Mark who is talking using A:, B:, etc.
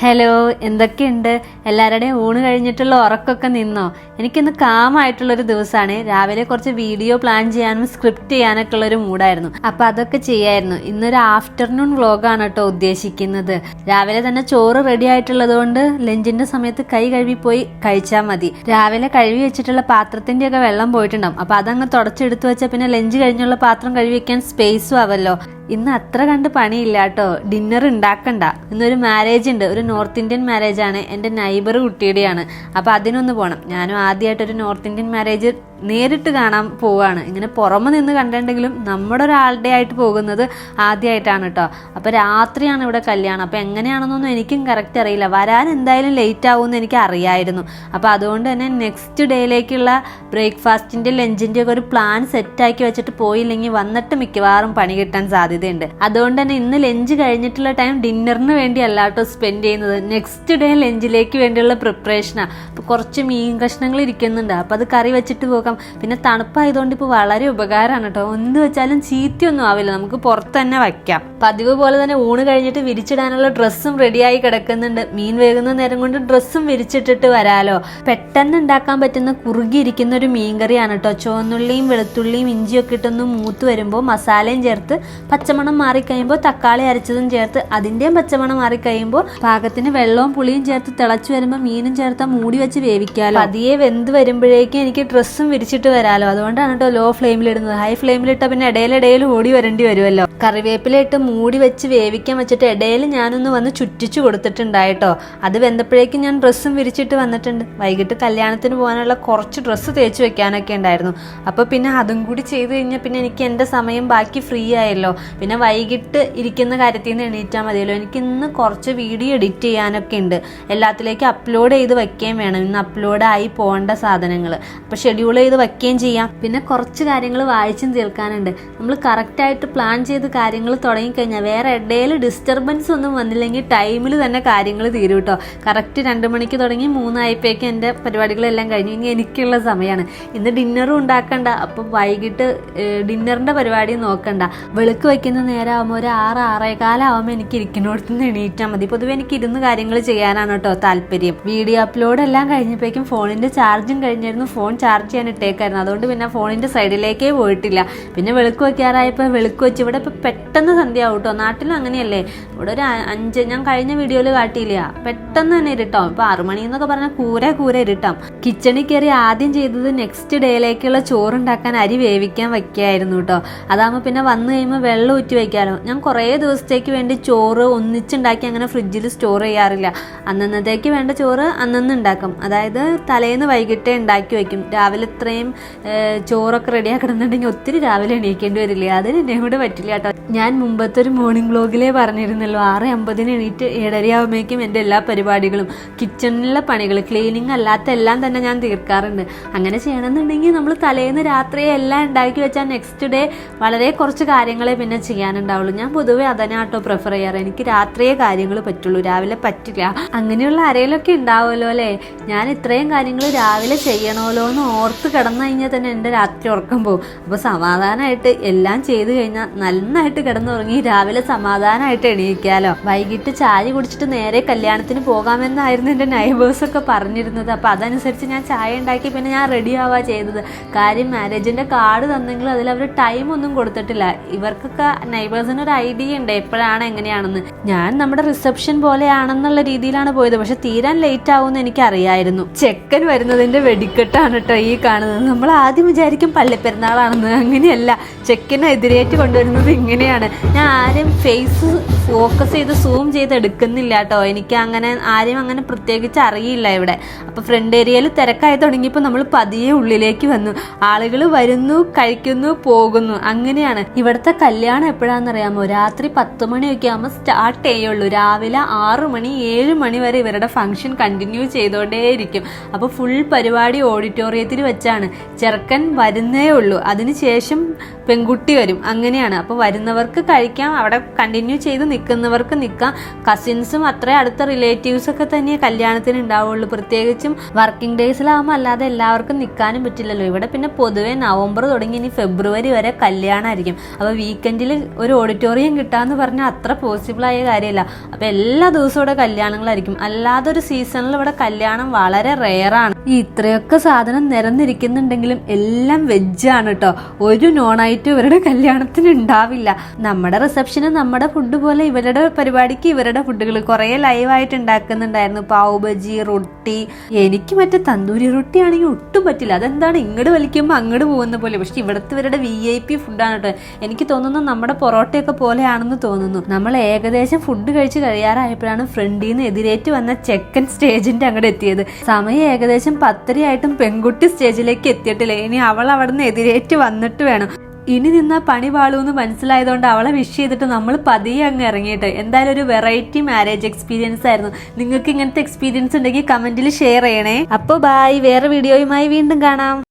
A: Hello, എന്തൊക്കെയുണ്ട്? എല്ലാവരുടെയും ഊണ് കഴിഞ്ഞിട്ടുള്ള ഉറക്കമൊക്കെ നിന്നോ? എനിക്കിന്ന് കാമായിട്ടുള്ളൊരു ദിവസമാണ്. രാവിലെ കുറച്ച് വീഡിയോ പ്ലാൻ ചെയ്യാനും സ്ക്രിപ്റ്റ് ചെയ്യാനൊക്കെ ഉള്ളൊരു മൂഡായിരുന്നു. അപ്പം അതൊക്കെ ചെയ്യായിരുന്നു. ഇന്നൊരു ആഫ്റ്റർനൂൺ വ്ളോഗാണ് കേട്ടോ ഉദ്ദേശിക്കുന്നത്. രാവിലെ തന്നെ ചോറ് റെഡി ആയിട്ടുള്ളത് കൊണ്ട് ലഞ്ചിന്റെ സമയത്ത് കൈ കഴുകി പോയി കഴിച്ചാൽ മതി. രാവിലെ കഴുകി വെച്ചിട്ടുള്ള പാത്രത്തിന്റെ ഒക്കെ വെള്ളം പോയിട്ടുണ്ടാവും. അപ്പം അതങ്ങ് തുടച്ചെടുത്ത് വെച്ചാൽ പിന്നെ ലഞ്ച് കഴിഞ്ഞുള്ള പാത്രം കഴുകി വെക്കാൻ സ്പേസും ആവല്ലോ. ഇന്ന് അത്ര കണ്ട് പണിയില്ല കേട്ടോ. ഡിന്നർ ഉണ്ടാക്കണ്ട. ഇന്നൊരു മാരേജ് ഉണ്ട്. ഒരു നോർത്ത് ഇന്ത്യൻ മാരേജ് ആണ്. എൻ്റെ നൈബർ കുട്ടിയുടെയാണ്. അപ്പം അതിനൊന്ന് പോകണം. ഞാനും ആദ്യമായിട്ടൊരു നോർത്ത് ഇന്ത്യൻ മാരേജ് നേരിട്ട് കാണാൻ പോവുകയാണ്. ഇങ്ങനെ പുറമെ നിന്ന് കണ്ടിട്ടുണ്ടെങ്കിലും നമ്മുടെ ഒരാളുടെ ആയിട്ട് പോകുന്നത് ആദ്യമായിട്ടാണ് കേട്ടോ. അപ്പം രാത്രിയാണ് ഇവിടെ കല്യാണം. അപ്പം എങ്ങനെയാണെന്നൊന്നും എനിക്കും കറക്റ്റ് അറിയില്ല. വരാൻ എന്തായാലും ലേറ്റ് ആവുമെന്ന് എനിക്ക് അറിയായിരുന്നു. അപ്പം അതുകൊണ്ട് തന്നെ നെക്സ്റ്റ് ഡേയിലേക്കുള്ള ബ്രേക്ക്ഫാസ്റ്റിൻ്റെ ലഞ്ചിൻ്റെ ഒക്കെ ഒരു പ്ലാൻ സെറ്റാക്കി വെച്ചിട്ട് പോയില്ലെങ്കിൽ വന്നിട്ട് മിക്കവാറും പണി കിട്ടാൻ സാധ്യതയുണ്ട്. അതുകൊണ്ട് തന്നെ ഇന്ന് ലഞ്ച് കഴിഞ്ഞിട്ടുള്ള ടൈം ഡിന്നറിന് വേണ്ടിയല്ല കേട്ടോ സ്പെൻഡ് ചെയ്യുന്നത്. നെക്സ്റ്റ് ഡേ ലഞ്ചിലേക്ക് വേണ്ടിയുള്ള പ്രിപ്പറേഷനാണ്. അപ്പോൾ കുറച്ച് മീൻ കഷ്ണങ്ങൾ ഇരിക്കുന്നുണ്ട്. അപ്പോൾ അത് കറി വെച്ചിട്ട് പോകാം. പിന്നെ തണുപ്പായതുകൊണ്ട് ഇപ്പോൾ വളരെ ഉപകാരമാണ് കേട്ടോ. എന്ത് വെച്ചാലും ചീത്തയൊന്നും ആവില്ല. നമുക്ക് പുറത്ത് തന്നെ വയ്ക്കാം. പതിവ് പോലെ തന്നെ ഊണ് കഴിഞ്ഞിട്ട് വിരിച്ചിടാനുള്ള ഡ്രസ്സും റെഡിയായി കിടക്കുന്നുണ്ട്. മീൻ വേകുന്ന നേരം കൊണ്ട് ഡ്രസ്സും വിരിച്ചിട്ടിട്ട് വരാലോ. പെട്ടെന്ന് ഉണ്ടാക്കാൻ പറ്റുന്ന കുറുകിയിരിക്കുന്ന ഒരു മീൻകറിയാണ് കേട്ടോ. ചുവന്നുള്ളിയും വെളുത്തുള്ളിയും ഇഞ്ചിയൊക്കെ ഇട്ടൊന്ന് മൂത്ത് വരുമ്പോൾ മസാലയും ചേർത്ത് പച്ചമണം മാറിക്കഴിയുമ്പോൾ തക്കാളി അരച്ചതും ചേർത്ത് അതിൻ്റെയും പച്ചമണം മാറിക്കഴിയുമ്പോൾ പാകത്തിന് വെള്ളവും പുളിയും ചേർത്ത് തിളച്ചു വരുമ്പോൾ മീനും ചേർത്ത് മൂടി വെച്ച് വേവിക്കാലോ. അതിയെ വെന്ത് വരുമ്പോഴേക്കും എനിക്ക് ഡ്രസ്സും വിരിച്ചിട്ട് വരാലോ. അതുകൊണ്ടാണ് കേട്ടോ ലോ ഫ്ലെയിമിലിടുന്നത്. ഹൈ ഫ്ലെയിമിലിട്ടാൽ പിന്നെ ഇടയിലിടയിൽ ഓടി വരേണ്ടി വരുമല്ലോ. കറിവേപ്പിലയിട്ട് മൂടി വെച്ച് വേവിക്കാൻ വെച്ചിട്ട് ഇടയിൽ ഞാനൊന്ന് വന്ന് ചുറ്റിച്ചു കൊടുത്തിട്ടുണ്ടായിട്ടോ. അത് വെന്തപ്പോഴേക്കും ഞാൻ ഡ്രസ്സും വിരിച്ചിട്ട് വന്നിട്ടുണ്ട്. വൈകിട്ട് കല്യാണത്തിന് പോകാനുള്ള കുറച്ച് ഡ്രസ്സ് തേച്ച് വെക്കാനൊക്കെ ഉണ്ടായിരുന്നു. അപ്പോൾ പിന്നെ അതും കൂടി ചെയ്ത് കഴിഞ്ഞാൽ പിന്നെ എനിക്ക് എൻ്റെ സമയം ബാക്കി ഫ്രീ ആയല്ലോ. പിന്നെ വൈകിട്ട് ഇരിക്കുന്ന കാര്യത്തിൽ നിന്ന് എണീറ്റാൽ മതിയല്ലോ. എനിക്ക് ഇന്ന് കുറച്ച് വീഡിയോ എഡിറ്റ് ചെയ്യാനൊക്കെ ഉണ്ട്. എല്ലാത്തിലേക്കും അപ്ലോഡ് ചെയ്ത് വയ്ക്കുകയും വേണം. ഇന്ന് അപ്ലോഡ് ആയി പോകേണ്ട സാധനങ്ങൾ. അപ്പോൾ ഷെഡ്യൂൾ ചെയ്ത് വയ്ക്കുകയും ചെയ്യാം. പിന്നെ കുറച്ച് കാര്യങ്ങൾ വായിച്ചും തീർക്കാനുണ്ട്. നമ്മൾ കറക്റ്റായിട്ട് പ്ലാൻ ചെയ്ത് കാര്യങ്ങൾ തുടങ്ങിക്കഴിഞ്ഞാൽ വേറെ ഇടയിൽ ഡിസ്റ്റർബൻസ് ഒന്നും വന്നില്ലെങ്കിൽ ടൈമിൽ തന്നെ കാര്യങ്ങൾ തീരും കേട്ടോ. കറക്റ്റ് 2 മണിക്ക് തുടങ്ങി 3 ആയപ്പോഴേക്കും എൻ്റെ പരിപാടികളെല്ലാം കഴിഞ്ഞു. ഇനി എനിക്കുള്ള സമയമാണ്. ഇന്ന് ഡിന്നറും ഉണ്ടാക്കണ്ട. അപ്പം വൈകിട്ട് ഡിന്നറിൻ്റെ പരിപാടി നോക്കണ്ട. വെളുക്ക് വയ്ക്കുന്ന നേരമാകുമ്പോൾ ഒരു 6-6:15 ആകുമ്പോൾ എനിക്ക് ഇരിക്കുന്നിടത്തുനിന്ന് എണീറ്റാൽ മതി. പൊതുവെ എനിക്ക് ഇരുന്ന് കാര്യങ്ങൾ ചെയ്യാനാണ് കേട്ടോ താല്പര്യം. വീഡിയോ അപ്ലോഡ് എല്ലാം കഴിഞ്ഞപ്പോഴേക്കും ഫോണിൻ്റെ ചാർജും കഴിഞ്ഞായിരുന്നു. ഫോൺ ചാർജ് ചെയ്യാൻ ഇട്ടേക്കായിരുന്നു. അതുകൊണ്ട് പിന്നെ ഫോണിൻ്റെ സൈഡിലേക്കേ പോയിട്ടില്ല. പിന്നെ വെളുക്ക് വയ്ക്കാറായപ്പോൾ വെളുക്ക് വെച്ച് ഇവിടെ ഇപ്പോൾ പെട്ടെന്ന് സന്ധ്യ ആവും കേട്ടോ. നാട്ടിലും അങ്ങനെയല്ലേ. ഇവിടെ ഒരു 5 ഞാൻ കഴിഞ്ഞ വീഡിയോയിൽ കാട്ടിയില്ല. പെട്ടെന്ന് തന്നെ ഇരുട്ടാവും. ഇപ്പോൾ 6 മണി എന്നൊക്കെ പറഞ്ഞാൽ കൂര ഇരുട്ടാം. കിച്ചണിൽ കയറി ആദ്യം ചെയ്തത് നെക്സ്റ്റ് ഡേയിലേക്കുള്ള ചോറുണ്ടാക്കാൻ അരി വേവിക്കാൻ വയ്ക്കായിരുന്നു കേട്ടോ. അതാകുമ്പോൾ പിന്നെ വന്നു കഴിയുമ്പോൾ വെള്ളം ഊറ്റി വയ്ക്കാമല്ലോ. ഞാൻ കുറേ ദിവസത്തേക്ക് വേണ്ടി ചോറ് ഒന്നിച്ചുണ്ടാക്കി അങ്ങനെ ഫ്രിഡ്ജിൽ സ്റ്റോർ ചെയ്യാറില്ല. അന്നന്നത്തേക്ക് വേണ്ട ചോറ് അന്നന്ന് ഉണ്ടാക്കും. അതായത് തലേന്ന് വൈകിട്ടേ ഉണ്ടാക്കി വയ്ക്കും. രാവിലെ ഇത്രയും ചോറൊക്കെ റെഡിയാക്കിടുന്നുണ്ടെങ്കിൽ ഒത്തിരി രാവിലെ എണീക്കേണ്ടി വരില്ല. അതിന് എന്നെ കൂടെ പറ്റില്ല കേട്ടോ. ഞാൻ മുമ്പത്തെ ഒരു മോർണിംഗ് വ്ളോഗിലേ പറഞ്ഞിരുന്നല്ലോ, 6:50 എണീറ്റ് 7:30 ആകുമ്പോഴേക്കും എൻ്റെ എല്ലാ പരിപാടികളും കിച്ചണിലെ പണികൾ ക്ലീനിങ് അല്ലാത്ത എല്ലാം തന്നെ ഞാൻ തീർക്കാറുണ്ട്. അങ്ങനെ ചെയ്യണമെന്നുണ്ടെങ്കിൽ നമ്മൾ തലേന്ന് രാത്രി എല്ലാം ഉണ്ടാക്കി വെച്ചാൽ നെക്സ്റ്റ് ഡേ വളരെ കുറച്ച് കാര്യങ്ങളെ പിന്നെ ചെയ്യാനുണ്ടാവുള്ളൂ. ഞാൻ പൊതുവെ അതനാട്ടോ പ്രിഫർ ചെയ്യാറ്. എനിക്ക് രാത്രിയേ കാര്യങ്ങൾ പറ്റുള്ളൂ, രാവിലെ പറ്റില്ല. അങ്ങനെയുള്ള ആരെങ്കിലൊക്കെ ഉണ്ടാവുമല്ലോ അല്ലേ. ഞാൻ ഇത്രയും കാര്യങ്ങൾ രാവിലെ ചെയ്യണമല്ലോ എന്ന് ഓർത്ത് കിടന്നു കഴിഞ്ഞാൽ തന്നെ എൻ്റെ രാത്രി ഉറക്കം പോകും. അപ്പോൾ സമാധാനമായിട്ട് എല്ലാം ചെയ്ത് കഴിഞ്ഞാൽ നന്നായിട്ട് കിടന്നുറങ്ങി രാവിലെ സമാധാനമായിട്ട് എണീക്കാലോ. വൈകിട്ട് ചായ കുടിച്ചിട്ട് നേരെ കല്യാണത്തിന് പോകാമെന്നായിരുന്നു എൻ്റെ നൈബേഴ്സൊക്കെ പറഞ്ഞിരുന്നത്. അപ്പോൾ അതനുസരിച്ച് ഞാൻ ചായ ഉണ്ടാക്കി പിന്നെ ഞാൻ റെഡി ആവുക ചെയ്തത്. കാര്യം മാരേജിൻ്റെ കാർഡ് തന്നെങ്കിലും അതിൽ അവർ ടൈം ഒന്നും കൊടുത്തിട്ടില്ല. ഇവർക്കൊക്കെ നൈബേഴ്സിനൊരു ഐഡിയ ഉണ്ട് എപ്പോഴാണ് എങ്ങനെയാണെന്ന്. ഞാൻ നമ്മുടെ റിസപ്ഷൻ പോലെയാണെന്നുള്ള രീതിയിലാണ് പോയത്. പക്ഷെ തീരാൻ ലേറ്റ് ആവുമെന്ന് എനിക്കറിയായിരുന്നു. ചെക്കൻ വരുന്നതിൻ്റെ വെടിക്കെട്ടാണ് കേട്ടോ ഈ കാണുന്നത്. നമ്മൾ ആദ്യം വിചാരിക്കും പള്ളിപ്പെരുന്നാളാണെന്ന്. അങ്ങനെയല്ല, ചെക്കനെ എതിരേറ്റ് കൊണ്ടുവരുന്നത് ഇങ്ങനെയാണ്. ഞാൻ ആരും ഫേസ് ഫോക്കസ് ചെയ്ത് സൂം ചെയ്ത് എടുക്കുന്നില്ല കേട്ടോ. എനിക്ക് അങ്ങനെ ആരും അങ്ങനെ പ്രത്യേകിച്ച് അറിയില്ല ഇവിടെ. അപ്പോൾ ഫ്രണ്ട് ഏരിയയിൽ തിരക്കായി തുടങ്ങിയപ്പോൾ നമ്മൾ പതിയെ ഉള്ളിലേക്ക് വന്നു. ആളുകൾ വരുന്നു, കഴിക്കുന്നു, പോകുന്നു. അങ്ങനെയാണ് ഇവിടുത്തെ കല്യാണം. എപ്പോഴാണെന്നറിയാമോ? രാത്രി 10 മണിയൊക്കെ ആകുമ്പോൾ സ്റ്റാർട്ട് ചെയ്യുള്ളൂ. രാവിലെ 6 മണി 7 മണി വരെ ഇവരുടെ ഫംഗ്ഷൻ കണ്ടിന്യൂ ചെയ്തുകൊണ്ടേയിരിക്കും. അപ്പോൾ ഫുൾ പരിപാടി ഓഡിറ്റോറിയത്തിൽ വെച്ചാണ് ആണ്. ചെറുക്കൻ വരുന്നേ ഉള്ളൂ, അതിനുശേഷം പെൺകുട്ടി വരും, അങ്ങനെയാണ്. അപ്പോൾ വരുന്നവർക്ക് കഴിക്കാം, അവിടെ കണ്ടിന്യൂ ചെയ്ത് നിൽക്കുന്നവർക്ക് നിൽക്കാം. കസിൻസും അത്രയും അടുത്ത റിലേറ്റീവ്സ് ഒക്കെ തന്നെ കല്യാണത്തിന് ഉണ്ടാവുള്ളൂ. പ്രത്യേകിച്ചും വർക്കിംഗ് ഡേയ്സിലാവുമ്പോൾ അല്ലാതെ എല്ലാവർക്കും നിൽക്കാനും പറ്റില്ലല്ലോ. ഇവിടെ പിന്നെ പൊതുവെ നവംബർ തുടങ്ങി ഇനി ഫെബ്രുവരി വരെ കല്യാണമായിരിക്കും. അപ്പോൾ വീക്കെൻഡിൽ ഒരു ഓഡിറ്റോറിയം കിട്ടാന്ന് പറഞ്ഞാൽ അത്ര പോസിബിളായ കാര്യമല്ല. അപ്പോൾ എല്ലാ ദിവസവും ഇവിടെ കല്യാണങ്ങളായിരിക്കും. അല്ലാതെ ഒരു സീസണിൽ ഇവിടെ കല്യാണം വളരെ റെയറാണ്. ഈ ഇത്രയൊക്കെ സാധനം നിരന്നിരിക്കുന്നുണ്ടെങ്കിലും എല്ലാം വെജാണ് കേട്ടോ. ഒരു നോൺ ഐറ്റം ഇവരുടെ കല്യാണത്തിന് ഉണ്ടാവില്ല. നമ്മുടെ റിസപ്ഷന് നമ്മുടെ ഫുഡ് പോലെ ഇവരുടെ പരിപാടിക്ക് ഇവരുടെ ഫുഡുകൾ കുറേ ലൈവായിട്ട് ഉണ്ടാക്കുന്നുണ്ടായിരുന്നു. പാവ് ബജി, റൊട്ടി. എനിക്ക് മറ്റേ തന്തൂരി റൊട്ടി ആണെങ്കിൽ ഒട്ടും പറ്റില്ല. അതെന്താണ് ഇങ്ങോട്ട് വലിക്കുമ്പോൾ അങ്ങോട്ട് പോകുന്ന പോലെ. പക്ഷെ ഇവിടുത്തെ ഇവരുടെ VIP ഫുഡാണ് കേട്ടോ. എനിക്ക് തോന്നുന്നു നമ്മുടെ പൊറോട്ടയൊക്കെ പോലെയാണെന്ന് തോന്നുന്നു. നമ്മൾ ഏകദേശം ഫുഡ് കഴിച്ച് കഴിയാറായപ്പോഴാണ് ഫ്രണ്ടിൽ നിന്ന് എതിരേറ്റ് വന്ന ചെക്കൻ സ്റ്റേജിന്റെ അങ്ങോട്ട് എത്തിയത്. സമയം ഏകദേശം 10:30 പെൺകുട്ടി സ്റ്റേജിലേക്ക് എത്തിയിട്ടില്ല. ഇനി അവൾ അവിടെ നിന്ന് എതിരേറ്റ് വന്നിട്ട് വേണം. ഇനി നിന്നാ പണി പാളൂന്ന് മനസ്സിലായതുകൊണ്ട് അവളെ വിഷ് ചെയ്തിട്ട് നമ്മൾ പതിയെ അങ്ങ് ഇറങ്ങിയിട്ട്. എന്തായാലും ഒരു വെറൈറ്റി മാരേജ് എക്സ്പീരിയൻസ് ആയിരുന്നു. നിങ്ങൾക്ക് ഇങ്ങനത്തെ എക്സ്പീരിയൻസ് ഉണ്ടെങ്കിൽ കമന്റിൽ ഷെയർ ചെയ്യണേ. അപ്പോൾ ബൈ, വേറെ വീഡിയോയുമായി വീണ്ടും കാണാം.